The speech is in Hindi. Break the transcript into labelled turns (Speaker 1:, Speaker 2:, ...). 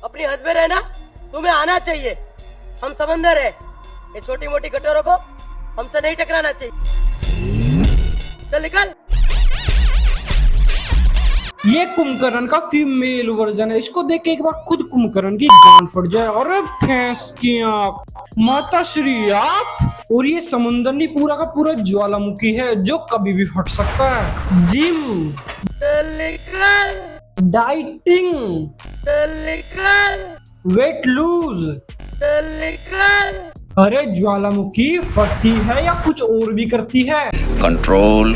Speaker 1: अपनी हद में रहना, तुम्हें आना चाहिए। हम समंदर है, ये छोटी मोटी कटोरों को हमसे नहीं टकराना चाहिए। चल निकल।
Speaker 2: ये कुंभकर्ण का फीमेल वर्जन है। इसको देख के एक बार खुद कुंभकर्ण की जान फट जाए। अरे भैंस की आंख, माता श्री आप। और ये समुंदर नहीं, पूरा का पूरा ज्वालामुखी है जो कभी भी फट सकता है। जिम,
Speaker 1: चल निकल।
Speaker 2: डाइटिंग,
Speaker 1: चल निकल।
Speaker 2: Weight lose.
Speaker 1: चल निकल।
Speaker 2: अरे ज्वालामुखी फटती है या कुछ और भी करती है?
Speaker 3: कंट्रोल